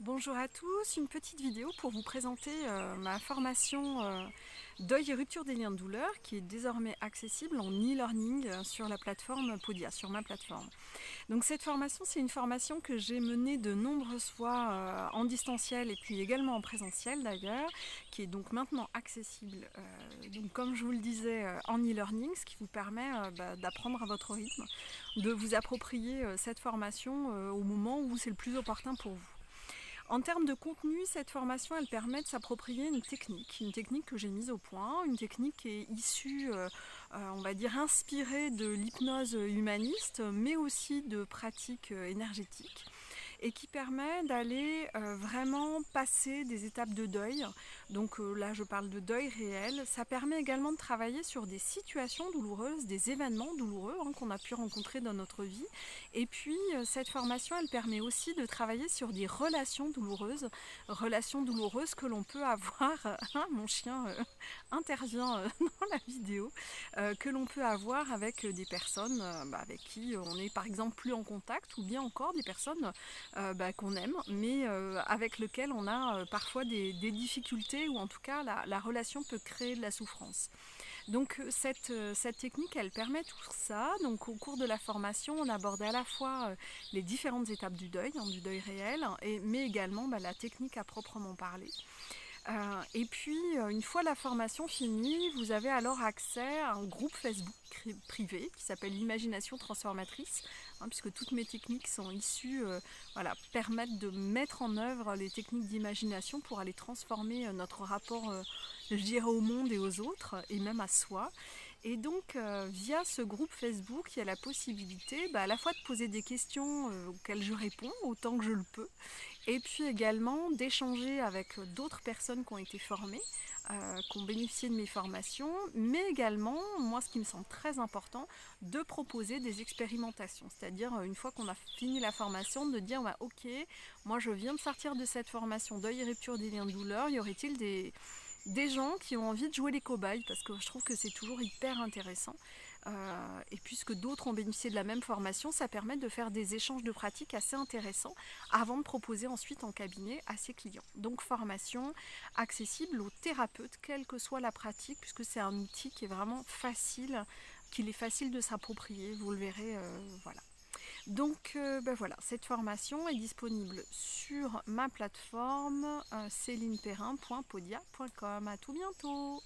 Bonjour à tous, une petite vidéo pour vous présenter ma formation deuil et rupture des liens de douleur qui est désormais accessible en e-learning sur la plateforme Podia, sur ma plateforme. Donc cette formation, c'est une formation que j'ai menée de nombreuses fois en distanciel et puis également en présentiel d'ailleurs, qui est donc maintenant accessible, donc comme je vous le disais, en e-learning, ce qui vous permet d'apprendre à votre rythme, de vous approprier cette formation au moment où c'est le plus opportun pour vous. En termes de contenu, cette formation, elle permet de s'approprier une technique que j'ai mise au point, une technique qui est issue, on va dire, inspirée de l'hypnose humaniste, mais aussi de pratiques énergétiques, et qui permet d'aller vraiment passer des étapes de deuil. Donc là, je parle de deuil réel. Ça permet également de travailler sur des situations douloureuses, des événements douloureux qu'on a pu rencontrer dans notre vie. Et puis, cette formation, elle permet aussi de travailler sur des relations douloureuses que l'on peut avoir. Mon chien intervient dans la vidéo, que l'on peut avoir avec des personnes avec qui on est par exemple plus en contact, ou bien encore des personnes qu'on aime, mais avec lequel on a parfois des difficultés, ou en tout cas la relation peut créer de la souffrance. Donc cette technique, elle permet tout ça. Donc au cours de la formation, on aborde à la fois les différentes étapes du deuil réel, mais également la technique à proprement parler. Et puis, une fois la formation finie, vous avez alors accès à un groupe Facebook privé qui s'appelle l'Imagination Transformatrice, puisque toutes mes techniques sont issues, permettent de mettre en œuvre les techniques d'imagination pour aller transformer notre rapport, je dirais, au monde et aux autres, et même à soi. Et donc, via ce groupe Facebook, il y a la possibilité à la fois de poser des questions auxquelles je réponds autant que je le peux, et puis également d'échanger avec d'autres personnes qui ont été formées, qui ont bénéficié de mes formations, mais également, moi ce qui me semble très important, de proposer des expérimentations. C'est-à-dire, une fois qu'on a fini la formation, de dire ok, moi je viens de sortir de cette formation deuil et rupture des liens de douleur, y aurait-il des gens qui ont envie de jouer les cobayes, parce que je trouve que c'est toujours hyper intéressant. Et puisque d'autres ont bénéficié de la même formation, ça permet de faire des échanges de pratiques assez intéressants avant de proposer ensuite en cabinet à ses clients. Donc formation accessible aux thérapeutes, quelle que soit la pratique, puisque c'est un outil qui est vraiment facile, qu'il est facile de s'approprier, vous le verrez, voilà. Donc voilà, cette formation est disponible sur ma plateforme célineperrin.podia.com. À tout bientôt.